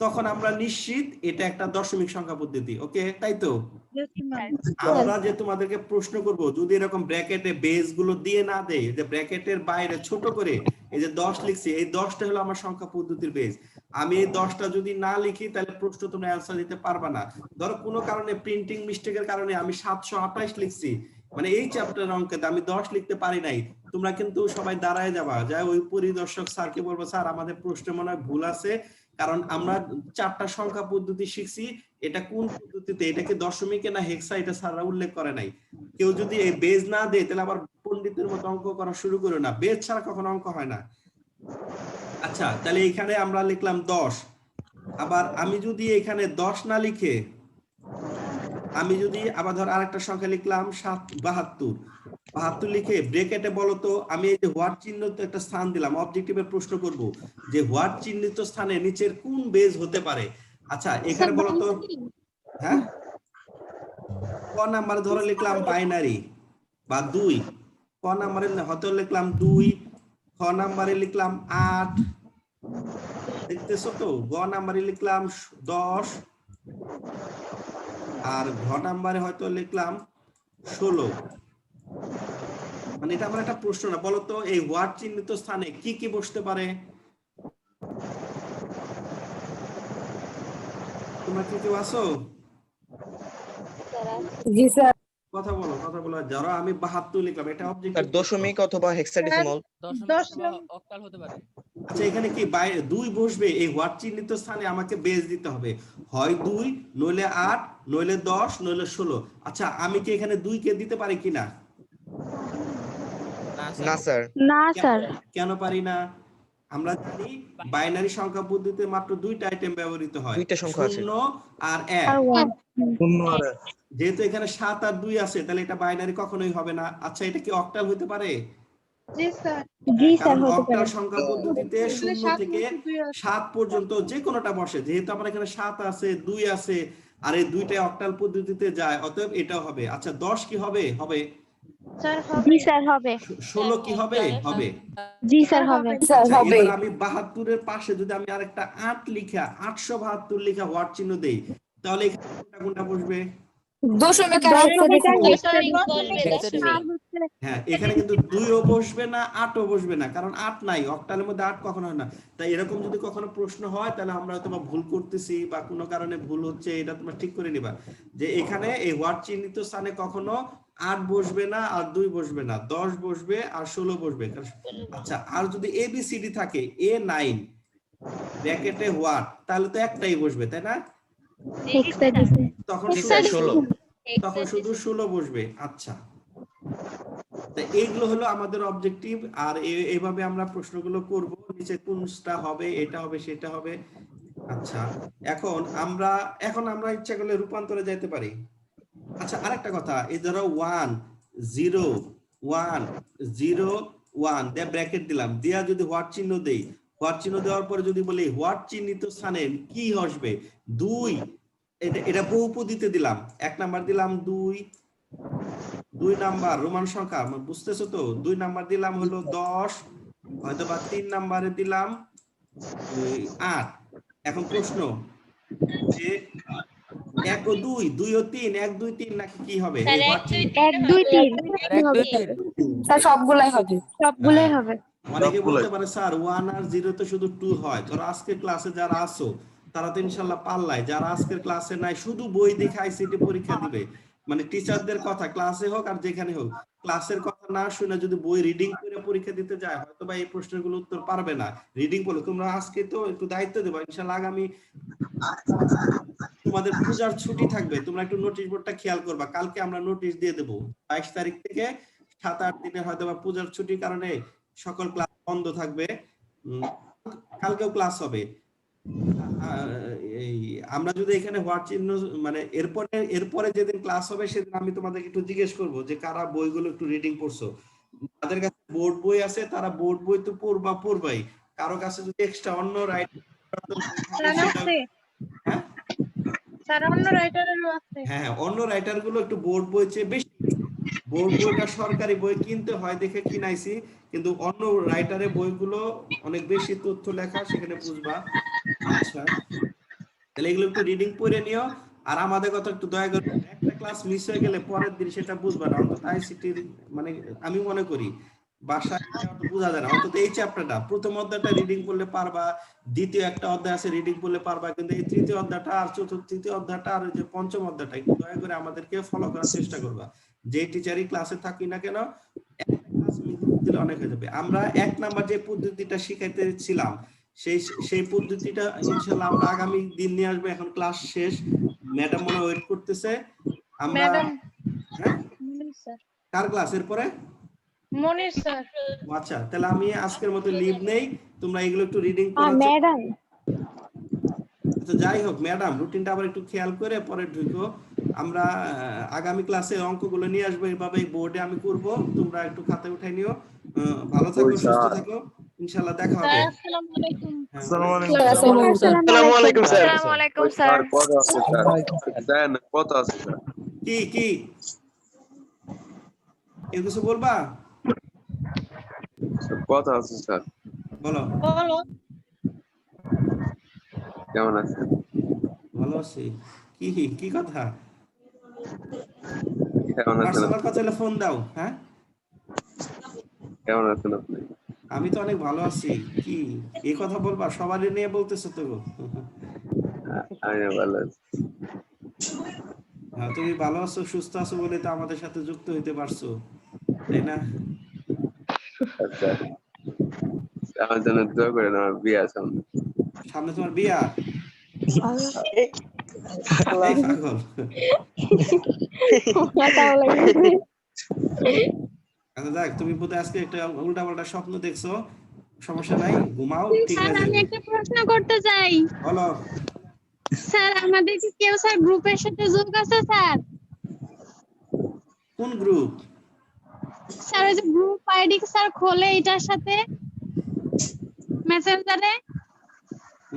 তখন আমরা নিশ্চিত এটা একটা দশমিক সংখ্যা পদ্ধতি। ওকে, তাই তো? Yes, ma'am. আমরা যে তোমাদেরকে প্রশ্ন করব যদি এরকম ব্র্যাকেটে বেস গুলো দিয়ে না দেয়, যে ব্র্যাকেটের বাইরে ছোট করে এই যে 10 লিখছি, এই 10টা হলো আমার সংখ্যা পদ্ধতির বেস। আমি এই 10টা যদি না লিখি তাহলে প্রশ্ন তোমরা অ্যানসার দিতে পারবা না। ধরো কোনো কারণে প্রিন্টিং মিস্টেকের কারণে আমি 728 লিখছি, মানে এই চ্যাপ্টারের অঙ্কে আমি 10 লিখতে পারি নাই, তোমরা কিন্তু সবাই দাঁড়ায় যাবা, যা ওই পরিদর্শক স্যারকে বলবো স্যার আমাদের প্রশ্নে মনে হয় ভুল আছে, কারণ আমরা 4টা সংখ্যা পদ্ধতি শিখছি, এটা কোন পদ্ধতিতে, এটা কি দশমিকে না হেক্সা, এটা স্যাররা উল্লেখ করে নাই। কেউ যদি এই বেজ না দেয় তাহলে আবার পণ্ডিতের মতো অঙ্ক করা শুরু করো না, বেজ ছাড়া কখনো অঙ্ক হয় না। আচ্ছা, তাহলে এখানে আমরা লিখলাম 10, আবার আমি যদি এখানে 10 না লিখে আমি যদি আবার ধর আরেকটা সংখ্যা লিখলাম 72 লিখে ব্র্যাকেটে বলো তো আমি এই যে হোয়াট চিহ্নিত একটা স্থান দিলাম, অবজেক্টিভের প্রশ্ন করব যে হোয়াট চিহ্নিত স্থানে নিচের কোন বেজ হতে পারে। আচ্ছা এখানে বলো তো, হ্যাঁ ক নাম্বার ধরে লিখলাম বাইনারি বা 2, ক নাম্বারে হয়তো লিখলাম 2, খ নাম্বারে লিখলাম 8, দেখতেছো তো, গ নাম্বারে লিখলাম 10, আর ঘ নাম্বারে হয়তো লিখলাম 16। মানে এটা আমার একটা প্রশ্ন না, বলতো এই হোয়াট চিহ্নিত স্থানে কি কি বসতে পারে? তোমরা কি কেউ আছো? কথা বলো, কথা বলো। যারা আমি 72 লিখলাম, এটা অবজেক্টিভ দশমিক অথবা হেক্সাডেসিমাল। অক্টাল হতে পারে। আচ্ছা এখানে কি 2 বসবে, এই হোয়াট চিহ্নিত স্থানে আমাকে বেজ দিতে হবে, হয় 2 নইলে 8 নইলে 10 নইলে 16। আচ্ছা আমি কি এখানে 2 কে দিতে পারি কিনা? না স্যার। না স্যার। কেন পারি না? আমরা জানি বাইনারি সংখ্যা পদ্ধতিতে মাত্র 2টা আইটেম ব্যবহৃত হয়, 2টা সংখ্যা আছে, 0 আর 1। আর 1 যেহেতু এখানে 7 আর 2 আছে তাহলে এটা বাইনারি কখনোই হবে না। আচ্ছা এটা কি অক্টাল হতে পারে? জি স্যার। জি স্যার কারণ হতে অক্টাল পারে। সংখ্যা পদ্ধতিতে 0 থেকে 7 পর্যন্ত যে কোনোটা বসে, যেহেতু আমার এখানে 7 আছে 2 আছে আর এই দুইটাই অক্টাল পদ্ধতিতে যায়, অতএব এটাও হবে। আচ্ছা 10 কি হবে? হবে। স্যার জি স্যার হবে। 16 কি হবে? হবে। জি স্যার হবে। আচ্ছা, এবার আমি 72 এর পাশে যদি আমি আরেকটা 8 লিখা 872 লিখা হোয়াট চিহ্ন দেই তাহলে এখানে কোনটা কোনটা বসবে? দশমিক হ্যাঁ এখানে কিন্তু 2ও বসবে না 8ও বসবে না, কারণ 8 নাই, অক্টালের মধ্যে 8 কখনো হয় না। তাই এরকম যদি কখনো প্রশ্ন হয় তাহলে আমরা হয়তো ভুল করতেছি বা কোনো কারণে ভুল হচ্ছে, এটা তোমরা ঠিক করে নিবা যে এখানে এই হোয়াট চিহ্নিত স্থানে কখনো 8 বসবে না আর 2 বসবে না, 10 বসবে আর 16 বসবে। আচ্ছা আর যদি ABCD থাকে A9 ব্র্যাকেটে হোয়াট, তাহলে তো একটাই বসবে তাই না? তখন শুধু 16 বসবে। আচ্ছা এইগুলো হলো আমাদের অবজেক্টিভ, আর এইভাবে আমরা প্রশ্নগুলো করব, নিচে কোনটা হবে, এটা হবে সেটা হবে। আচ্ছা এখন আমরা ইচ্ছা করলে রূপান্তরে যেতে পারি। আচ্ছা আরেকটা কথা, এই ধরো 1 0 1 0 1 দিয়ে ব্র্যাকেট দিলাম, দিয়া যদি হোয়াট চিহ্ন দেই, হোয়াট চিহ্ন দেওয়ার পরে যদি বলি হোয়াট চিহ্নিত স্থানে কি আসবে 2, এটা বহুপদীতে দিলাম, 1 নাম্বার দিলাম 2 নাম্বার রোমান সংখ্যা, বুঝতেছো তো, 2 নাম্বার দিলাম হলো 10, হয়তো বা 3 নাম্বারে দিলাম 8। এখন প্রশ্ন যে 1 ও 2 2 ও 3 1 2 3 নাকি কি হবে? 1 2 3 স্যার সবগুলাই হবে, সবগুলাই হবে। অনেকে বলতে পারে স্যার 1 আর 0 তো শুধু 2 হয়। ধরো আজকের ক্লাসে যারা আছো তারা তো ইনশাআল্লাহ পাল্লাই, যারা আজকের ক্লাসে নাই শুধু বই দেখে আইসিটি পরীক্ষা দিবে, মানে টিচারদের কথা ক্লাসে হোক আর যেখানে হোক, ক্লাসের কথা না শুনে যদি বই রিডিং করে পরীক্ষা দিতে যায় হয়তো বা এই প্রশ্নগুলো উত্তর পারবে না। রিডিং বলে তোমরা আজকে তো একটু দায়িত্ব দেবো, ইনশাআল্লাহ আগামী তোমাদের পূজার ছুটি থাকবে, তোমরা একটু নোটিশ বোর্ডটা খেয়াল করবা, কালকে আমরা নোটিশ দিয়ে দেবো 22 তারিখ থেকে 7-8 দিনের হয়তো বা পূজার ছুটির কারণে সকল ক্লাস বন্ধ থাকবে, কালকেও ক্লাস হবে। এই আমরা যদি এখানে হোয়াট চিহ্ন মানে এরপরে যেদিন ক্লাস হবে সেদিন আমি তোমাদেরকে একটু জিজ্ঞেস করবো যে কারা বইগুলো একটু রিডিং করছো, যাদের কাছে বোর্ড বই আছে তারা বোর্ড বই তো পড়বাই, কারো কাছে যদি এক্সট্রা অন্য হ্যাঁ অন্য রাইটার গুলো একটু বোর্ড বই চেয়ে বেশি, বোর্ড বইটা সরকারি বই কিনতে হয় দেখে কিনাইছি, কিন্তু অন্য রাইটারের বইগুলো অনেক বেশি তথ্য লেখা, সেখানে বুঝবা। আচ্ছা তাহলে এগুলো একটু রিডিং পড়ে নিও, আর আমাদের কথা একটু দয়া করে একটা ক্লাস মিস হয়ে গেলে পরের দিন সেটা বুঝবা না, অন্তত আইসিটির মানে আমি মনে করি বাসায় অত বোঝা যায় না। অন্তত এই চ্যাপ্টারটা প্রথম অধ্যায়টা রিডিং করলে পারবা, দ্বিতীয় একটা অধ্যায় আছে রিডিং করলে পারবা, কিন্তু এই তৃতীয় অধ্যায়টা আর তৃতীয় অধ্যায়টা আর ওই যে পঞ্চম অধ্যায়টা একটু দয়া করে আমাদেরকে ফলো করার চেষ্টা করবা। যে টিচারই ক্লাসে থাকি না কেন একটা ক্লাস মিস দিলে অনেক হয়ে যাবে। আমরা 1 নাম্বার যে পদ্ধতিটা শিখাইতেছিলাম সেই পদ্ধতিটা ইনশাআল্লাহ আমরা আগামী দিন নিয়ে আসবো। এখন ক্লাস শেষ, ম্যাডাম মনে ওয়েট করতেছে। আমরা ম্যাডাম হ্যাঁ স্যার, কার ক্লাস এরপরে? মনির স্যার। আচ্ছা, তাহলে আমি আজকের মতো লিভ নেই, তোমরা এগুলো একটু রিডিং করো। ম্যাডাম আচ্ছা যাই হোক, ম্যাডাম রুটিনটা আবার একটু খেয়াল করে পরে ঢুকো। আমরা আগামী ক্লাসে অঙ্কগুলো নিয়ে আসবো, এইভাবে বোর্ডে আমি করব, তোমরা একটু খাতায় উঠাই নিও। ভালো থাকো, সুস্থ থাকো, ইনশাআল্লাহ দেখা হবে। আসসালামু আলাইকুম। আসসালামু আসসালামু আলাইকুম স্যার। আসসালামু আলাইকুম স্যার। কত আছে স্যার? দেন কত আছে স্যার? কি কি কেউ কিছু বলবা? কত আছে স্যার? বলো। বলো। কেমন আছেন? ভালো আছি। কি কি কথা? কেমন আছেন? পার্সোনাল কথা হলে ফোন দাও। হ্যাঁ, কেমন আছেন আপনি? আমি তো অনেক ভালো আছি। কি এই কথা বলবা? সবারই নিয়ে বলতেছো তো। আমি ভালো আছি। হ্যাঁ, তুমি ভালো আছো, সুস্থ আছো বলে তো আমাদের সাথে যুক্ত হইতে পারছো, তাই না? আচ্ছা, আমার জন্য দোয়া করেন, আমার বিয়ে আছে সামনে। সামনে তোমার বিয়া? এই পাগল। আচ্ছা যাক, তুমি বোধহয় আজকে একটা উল্টাপাল্টা স্বপ্ন দেখছো, সমস্যা নাই, ঘুমাও, ঠিক স্যার আছে। আমি একটা প্রশ্ন করতে চাই। বলো। স্যার আমাদের কি কেউ স্যার গ্রুপের সাথে যোগ আছে স্যার? কোন গ্রুপ? স্যার ওই যে গ্রুপ আইডি স্যার খোলে এটার সাথে মেসেঞ্জারে?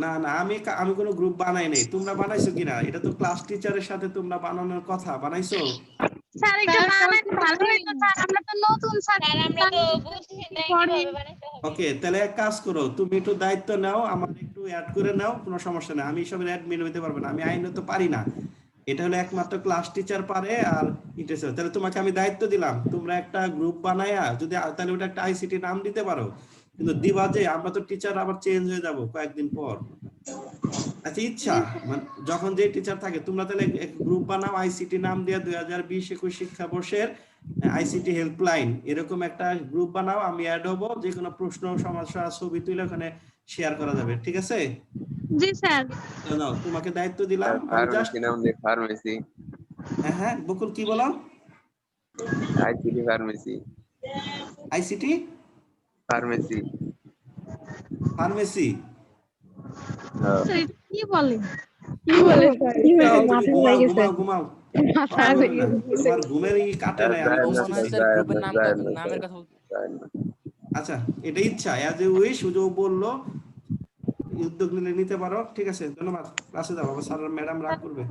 না না, আমি কোনো গ্রুপ বানাই নাই। তোমরা বানাইছো কিনা? এটা তো ক্লাস টিচারের সাথে তোমরা বানানোর কথা, বানাইছো? স্যার এটা বানাতে ভালো হইতো স্যার, আমরা তো নতুন স্যার। স্যার আমরা তো বুঝি না কিভাবে বানাইতে হবে। ওকে, তাহলে এক কাজ করো, তুমি একটু দায়িত্ব নাও, আমার একটু অ্যাড করে নাও, কোনো সমস্যা নেই। আমি এসবের অ্যাডমিন হইতে পারবো না, আমি আইনত পারি না। এটা হলো একমাত্র ক্লাস টিচার পারে আর টিচার। তাহলে তোমাকে আমি দায়িত্ব দিলাম, তোমরা একটা গ্রুপ বানায়া যদি তাহলে ওটা একটা আইসিটি নাম দিতে পারো, কিন্তু দিবা যে আমরা তো টিচার আবার চেঞ্জ হয়ে যাব কয়েকদিন পর। আচ্ছা ইচ্ছা মানে যখন যে টিচার থাকে, তোমরা তাহলে গ্রুপ বানাও, আইসিটি নাম দিয়ে 2020-21 শিক্ষাবর্ষের আইসিটি হেল্পলাইন এরকম একটা গ্রুপ বানাও। আমি অ্যাড হব, যে কোনো প্রশ্ন সমস্যা ছবি তুলে ওখানে শেয়ার করা যাবে, ঠিক আছে? জি স্যার। নাও, তোমাকে দায়িত্ব দিলাম। আমি জাস্ট ফার্মেসি নাম দিয়ে ফার্মেসি। হ্যাঁ হ্যাঁ, বকুল কি বলো? ICT pharmacy. ICT pharmacy. Pharmacy? হ্যাঁ। স্যার এটা কি বলে? ঘুমাও ঘুমাও। তোমার ঘুমের কাটে নাই, আমি বুঝতেছি। আচ্ছা, এটা ইচ্ছা, অ্যাজ এ উইশ, ও বললো উদ্যোগ নিলে নিতে পারো, ঠিক আছে? ধন্যবাদ। ক্লাসে যাও, আবার স্যার ম্যাডাম রাগ করবে।